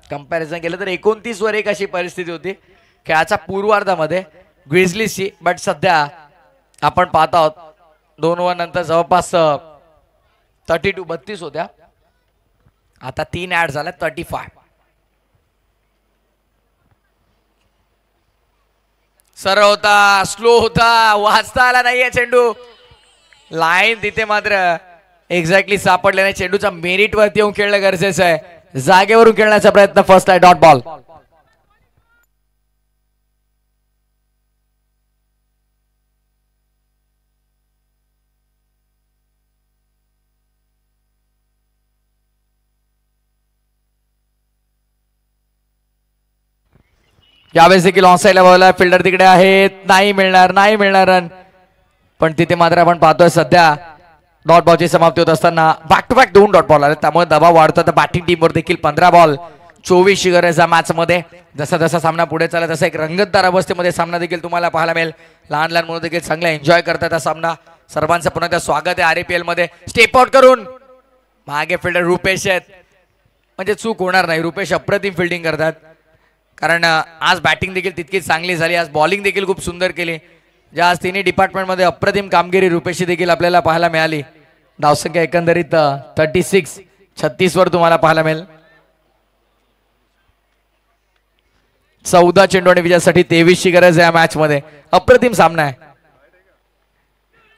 कंपॅरिझन केलं तर 29 वर 1 अशी परिस्थिती होती खेळाच्या पूर्वार्धामध्ये ग्रिझलीजची. बट सध्या आपण पाहत आहोत 2 ओव्हर नंतर जवळपास 32 होत्या. आता 3 ऍड झाल्या 35. सरळ होता, स्लो होता, वाचता आला नाहीये चेंडू. लाईन तिथे मात्र एक्झॅक्टली सापडले नाही. चेंडूचा मेरिट वरती येऊन खेळणं गरजेचं आहे. जागेवरून खेळण्याचा प्रयत्न. फर्स्ट आहे डॉट बॉल. यावेळेस देखील ऑनसाइडला बॉल. फिल्डर तिकडे आहेत, नाही मिळणार रन. पण तिथे मात्र आपण पाहतोय सध्या डॉट बॉलची समाप्ती होत असताना back to back 2 dot ball आले. त्यामुळे दबाव वाढतो. तर बॅटिंग टीमवर देखील 15 बॉल 24 ची गरज आहे मॅच मध्ये. जसा जसा सामना पुढे चालला तसा एक रंगतदार अवस्थेमध्ये सामना देखील तुम्हाला पाहायला मिळेल. लहान लहान मुलं देखील चांगला एन्जॉय करतात हा सामना. सर्वांचं पुन्हा एकदा स्वागत आहे RAPL मध्ये. स्टेप आउट करून मागे फिल्डर रुपेश आहेत, म्हणजे चूक होणार नाही. रुपेश अप्रतिम फिल्डिंग करतात, कारण आज बॅटिंग देखील तितकीच चांगली झाली. आज बॉलिंग देखील खूप सुंदर केली. ज्या आज तिन्ही डिपार्टमेंटमध्ये अप्रतिम कामगिरी रुपेशची देखील आपल्याला पाहायला मिळाली. धावसंख्या एकंदरीत 36 वर तुम्हाला पाहायला मिळेल. 14 चेंडू आणि विजयासाठी 23 ची गरज आहे या मॅच मध्ये. अप्रतिम सामना आहे.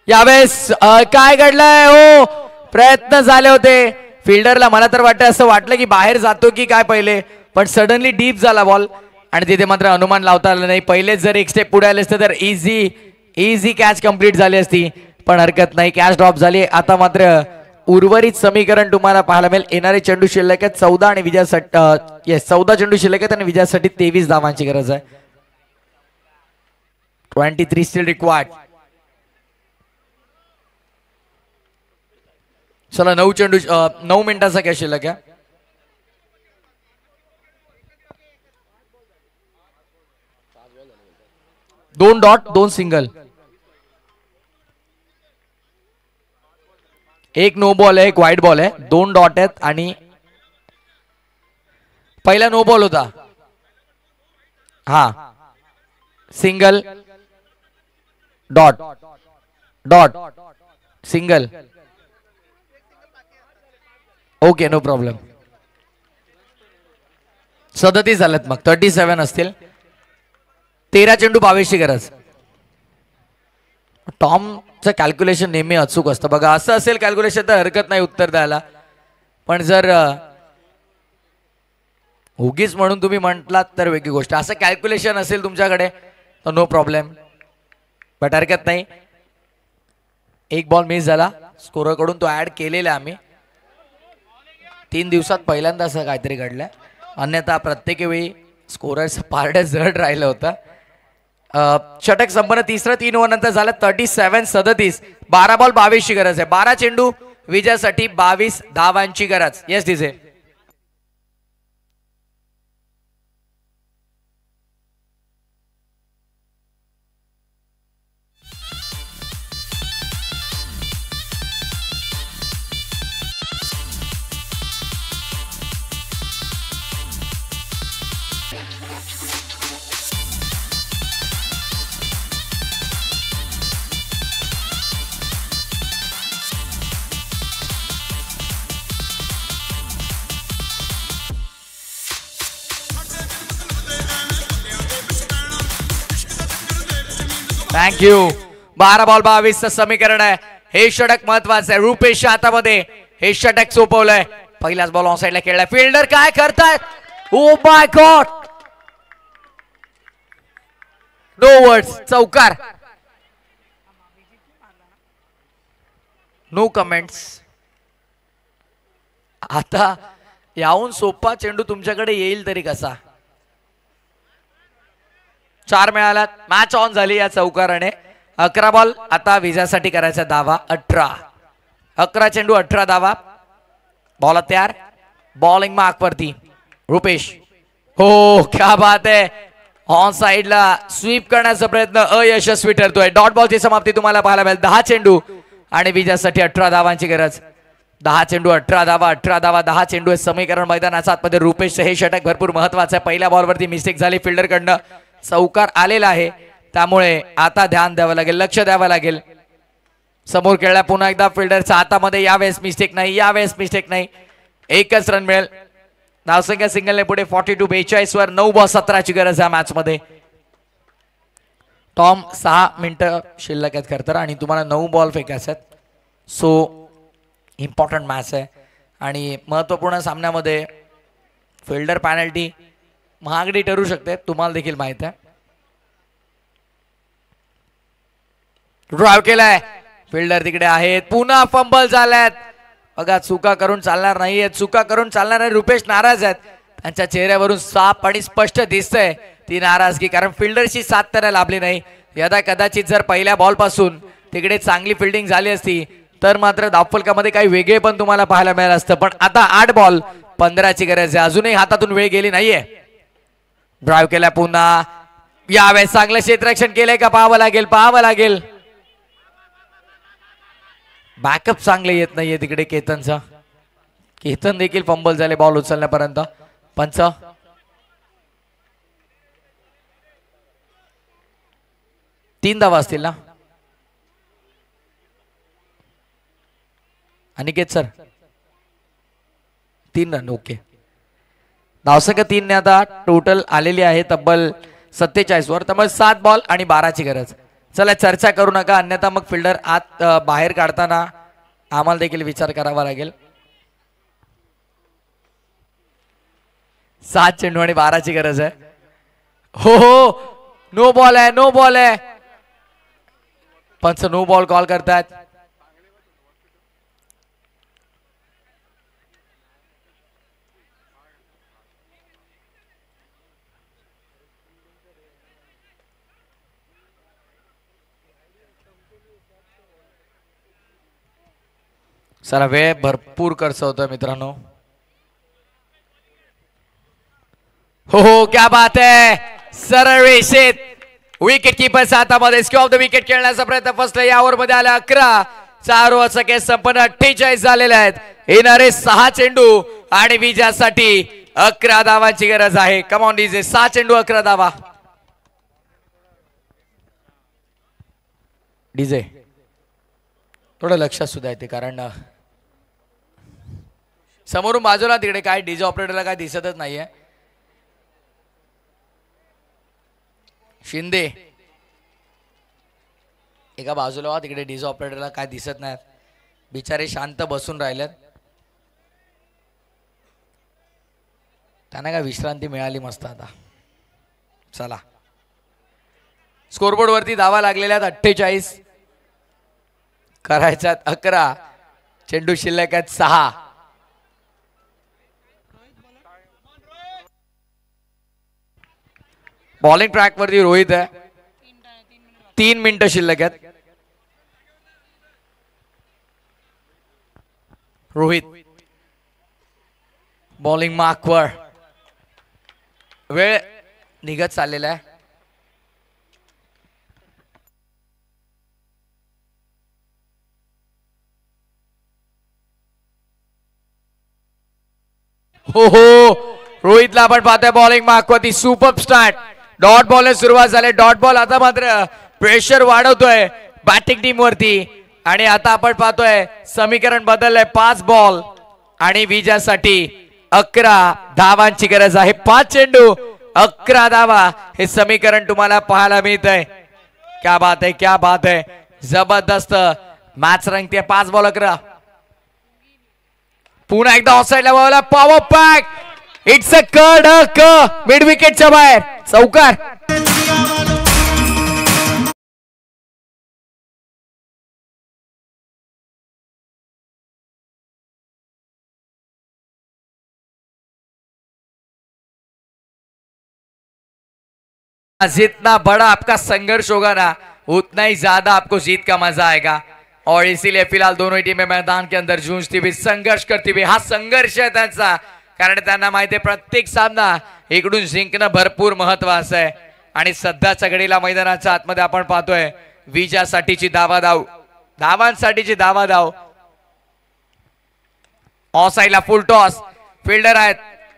यावेळेस काय घडलंय, हो प्रयत्न झाले होते फिल्डरला. मला तर वाटतं असं वाटलं की बाहेर जातो की काय पहिले, पण सडनली डीप झाला बॉल आणि तिथे मात्र अनुमान लावता आलं नाही. पहिलेच जर एक स्टेप पुढे आले असते तर इझी कॅच कंप्लीट झाली असती, पण हरकत नाही. कॅच ड्रॉप झाली. आता मात्र उर्वरित समीकरण तुम्हाला पाहायला मिळेल. येणारे चेंडू शिल्लक आहेत 14 आणि विजयासाठी 14 चेंडू शिल्लक आहेत आणि विजयासाठी 23 धावांची गरज आहे. 23 स्टिल रिक्वायर्ड. चला 9 चेंडू 9 मिनिटाचा कॅच शिल्लक आहे. दोन डॉट 2 सिंगल. एक नो बॉल आहे, एक वाईट बॉल आहे. 2 डॉट आहेत आणि पहिला नो बॉल होता. हा single dot dot single. Okay no problem. 37 झालेत मग 37 असतील. 13 चेंडू 22 ची गरज. टॉमचं कॅल्क्युलेशन नेहमी अचूक असतं बघा. असं असेल कॅल्क्युलेशन तर हरकत नाही उत्तर द्यायला, पण जर उगीच म्हणून तुम्ही म्हटलात तर वेगळी गोष्ट. असं कॅल्क्युलेशन असेल तुमच्याकडे तर नो प्रॉब्लेम, बट हरकत नाही. एक बॉल मिस झाला स्कोरकडून, तो ऍड केलेला आम्ही. 3 दिवसात पहिल्यांदा असं काहीतरी घडलंय. अन्यथा प्रत्येक वेळी स्कोरर्स पार्ट जड राहिलं होतं. षटक संपन्न. तिसरं 3 ओव्हर नंतर झालं 37-37. 12 बॉल 22 ची गरज आहे. 12 चेंडू विजयासाठी 22 धावांची गरज. Yes DJ. थँक्यू. 12 बॉल 22 समीकरण आहे. हे षटक महत्वाचं आहे. रुपेशच्या हातामध्ये हे षटक सोपवलंय. पहिलाच बॉल ऑन साइडला खेळलाय. फिल्डर काय करतायत. Oh my god. No words. चौकार. No comments. आता याहून सोपा चेंडू तुमच्याकडे येईल तरी कसा. 4 मिळाला. मॅच ऑन झाली या चौकाराने. 11 बॉल आता विजयासाठी करायचा दावा. 11 चेंडू 18 धावा. बॉल तयार. बॉलिंग मार्क वरती रुपेश. हो क्या बात आहे. ऑन साइडला स्वीप करण्याचा प्रयत्न अयशस्वी ठरतोय. डॉट बॉलची समाप्ती तुम्हाला पाहायला मिळेल. 10 चेंडू आणि विजयासाठी 18 धावांची गरज. 10 चेंडू 18 धावा. 18 धावा 10 चेंडू. समीकरण मैदानाच्या आतमध्ये रुपेशचं हे षटक भरपूर महत्वाचं आहे. पहिल्या बॉलवरती मिस्टेक झाली फिल्डरकडनं. चौकार आलेला आहे, त्यामुळे आता ध्यान द्यावं लागेल, लक्ष द्यावं लागेल. समोर खेळला पुन्हा एकदा फिल्डरच्या हातामध्ये. यावेळेस मिस्टेक नाही. यावेळेस मिस्टेक नाही. एकच रन मिळेल. धावसंख्या सिंगलने पुढे 42-42 वर. 9 बॉल 17 ची गरज आहे मॅच मध्ये. टॉम 6 मिनिटं शिल्लक आहेत खरं तर, आणि तुम्हाला 9 बॉल फेकायचे आहेत. सो इम्पॉर्टंट मॅच आहे आणि महत्वपूर्ण सामन्यामध्ये फिल्डर पॅनल्टी महागडी ठरू शकते, तुम्हाला देखील माहित आहे. ड्राइव्ह केलाय. फिल्डर तिकडे आहेत. पुन्हा फंबल झाल्यात. बघा चुका करून चालणार नाहीये. चुका करून चालणार नाही. रुपेश नाराज आहेत. त्यांच्या चेहऱ्यावरून साफ आणि स्पष्ट दिसतंय ती नाराजगी, कारण फिल्डरची साथ त्यांना लाभली नाही. यदा कदाचित जर पहिल्या बॉल पासून तिकडे चांगली फिल्डिंग झाली असती तर मात्र धावफलकामध्ये काही वेगळे पण तुम्हाला पाहायला मिळालं असतं. पण आता 8 बॉल 15 ची गरज आहे. अजूनही हातातून वेळ गेली नाहीये. ड्राइव्ह केला पुन्हा. यावेळेस चांगलं क्षेत्ररक्षण केलंय का पाहावं लागेल, पाहावं लागेल. बॅकअप चांगले येत नाहीये तिकडे केतनचा. केतन देखील फंबल झाले बॉल उचलण्यापर्यंत. पंच 3 धावा असतील ना अनिकेत सर. 3 रन. ओके. धावसंख्या 3 ने आता टोटल आलेली आहे तब्बल 47 वर. त्यामुळे 7 बॉल आणि 12 ची गरज. चला चर्चा करू नका, अन्यथा मग फिल्डर आत बाहेर काढताना आम्हाला देखील विचार करावा लागेल. 7 चेंडू आणि 12 ची गरज आहे. हो हो नो बॉल आहे, नो बॉल आहे. पंच नो बॉल कॉल करतायत. चला वेळ भरपूर खर्च होतोय मित्रांनो. हो हो क्या बात आहे. सरळ रेषेत विकेट किपरच्या हातामध्ये स्क्यू ऑफ द विकेट खेळण्याचा प्रयत्न फसला. या ओव्हर मध्ये आला 11. 4 ओव्हरचा खेळ संपन्न. 48 झालेले आहेत. येणारे 6 चेंडू आणि विजयासाठी 11 धावांची गरज आहे. कम ऑन डीजे. 6 चेंडू 11 धावा. डीजे थोडं लक्षात सुद्धा येते कारण समोरून बाजूला तिकडे काय डीजे ऑपरेटरला काय दिसतच नाहीये. शिंदे एका बाजूला तिकडे डीजे ऑपरेटरला काय दिसत नाही. बिचारे शांत बसून राहिलेत. त्यांना काय विश्रांती मिळाली मस्त. आता चला स्कोरबोर्ड वरती धावा लागलेल्या 48 करायच्यात 11 चेंडू शिल्लक आहेत 6. बॉलिंग ट्रॅक वरती रोहित आहे. 3 मिनिटं शिल्लक आहेत. रोहित बॉलिंग मार्कवर. वेळ निघत चाललेला आहे. हो रोहितला आपण पाहतोय बॉलिंग मार्कवरती. Super start. डॉट बॉल सुरुवात झाली. डॉट बॉल आता मात्र प्रेशर वाढवतोय बॅटिंग टीम वरती. आणि आता आपण पाहतोय समीकरण बदललंय. 5 बॉल आणि विजयासाठी 11 धावांची गरज आहे. 5 चेंडू 11 धावा हे समीकरण तुम्हाला पाहायला मिळतंय. क्या बात आहे, क्या बात आहे. जबरदस्त मॅच रंगते. 5 बॉल 11. पुन्हा एकदा ऑफसाइडला ball. Power pack. It's a कडक मिड विकेटच्या बाहेर. चौकार. जितना बड़ा आपका संघर्ष होगा ना उतना ही ज्यादा आपको जीत का मजा आएगा. और इसीलिए फिलहाल दोनों ही टीमें मैदान के अंदर जूझती हुई संघर्ष करती हुई. हा संघर्ष आहे त्यांचा. कारण त्यांना माहिती आहे प्रत्येक सामना इकडून जिंकणं भरपूर महत्वाचं आहे. आणि सध्याच्या घडीला मैदानाच्या आतमध्ये आपण पाहतोय विजयासाठीची धावाधाव. धावांसाठीची धावाधाव. ऑफ साइडला फुल टॉस. फिल्डर आहेत.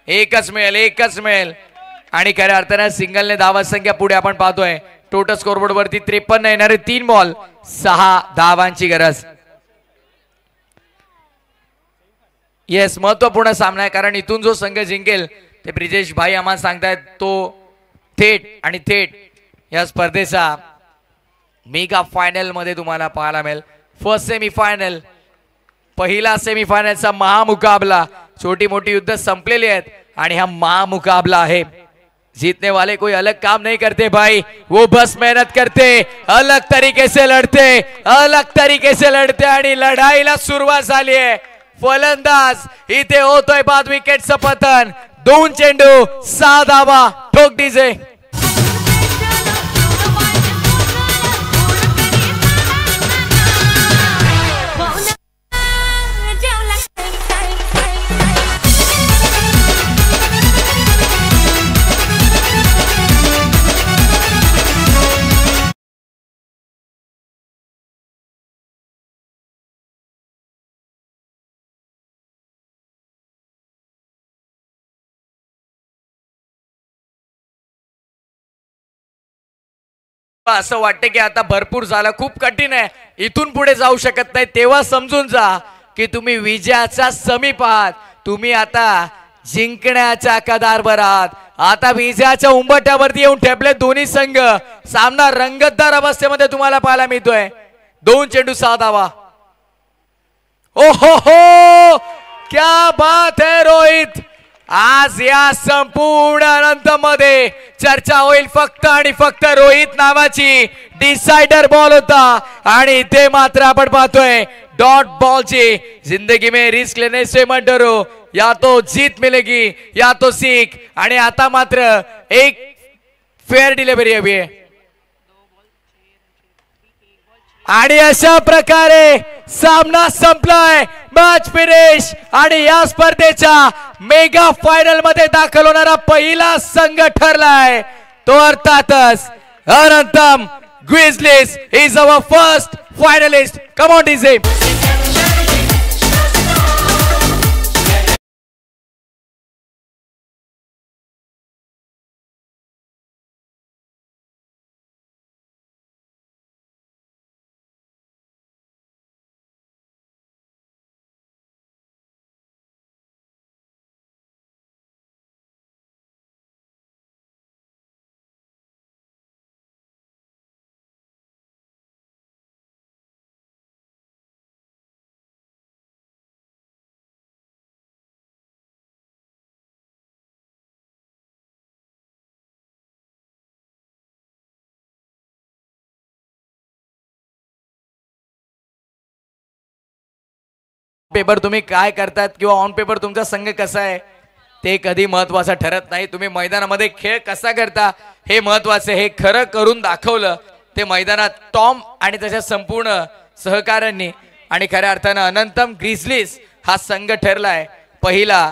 एकच मिळेल. आणि खऱ्या अर्थाने सिंगलने धावा संख्या पुढे आपण पाहतोय. टोटल स्कोरबोर्ड वरती 53 येणारे. 3 बॉल 6 धावांची गरज. येस महत्वपूर्ण सामना आहे. कारण इथून जो संघ जिंकेल ते ब्रिजेश भाई आम्हाला सांगतायत तो थेट या स्पर्धेचा मेगा फायनल मध्ये तुम्हाला पाहायला मिळेल. First semifinal. पहिला सेमीफायनलचा महामुकाबला. छोटी मोठी युद्ध संपलेली आहेत आणि हा महामुकाबला आहे. जीतने वाले कोई अलग काम नहीं करते भाई. वो बस मेहनत करते. अलग तरीके से लढते आणि लढाईला सुरुवात झाली आहे. फलंदाज इथे होतोय बाद विकेटचं पतन. 2 चेंडू 6 धावा. ठोक डीजे. असं वाटतं की आता भरपूर झालं. खूप कठीण आहे. इथून पुढे जाऊ शकत नाही. तेव्हा समजून जा की तुम्ही विजयाच्या समीप आहात. तुम्ही आता जिंकण्याच्या कदारवर आहात. आता विजयाच्या उंबरठ्यावरती येऊन ठेपले दोन्ही संघ. सामना रंगतदार अवस्थेमध्ये तुम्हाला पाहायला मिळतोय. 2 चेंडू 6 धावा. ओहो हो क्या बात है रोहित. आज या संपूर्ण अनंतमध्ये चर्चा होईल फक्त आणि फक्त रोहित नावाची. डिसाइडर बॉल होता आणि ते मात्र आपण पाहतोय डॉट बॉलची. जिंदगी में रिस्क लेने से मत डरो. या तो जीत मिलेगी या तो सीख. आणि आता मात्र एक फेअर डिलिव्हरी हवी आहे. आणि अशा प्रकारे सामना संपलाय. Match finish. आणि या स्पर्धेच्या मेगा फायनल मध्ये दाखल होणारा पहिला संघ ठरलाय तो अर्थातच Anantam grizzlies is our first finalist. Come on DJ. Paper तुम्ही काय करतात किंवा ऑन पेपर तुमचा संघ कसा आहे ते कधी महत्वाचं ठरत नाही. तुम्ही मैदानामध्ये खेळ कसा करता हे महत्वाचं. हे खरं करून दाखवलं ते मैदानात टॉम आणि त्याच्या संपूर्ण सहकाऱ्यांनी. आणि खऱ्या अर्थानं अनंतम ग्रिझलीज हा संघ ठरलाय पहिला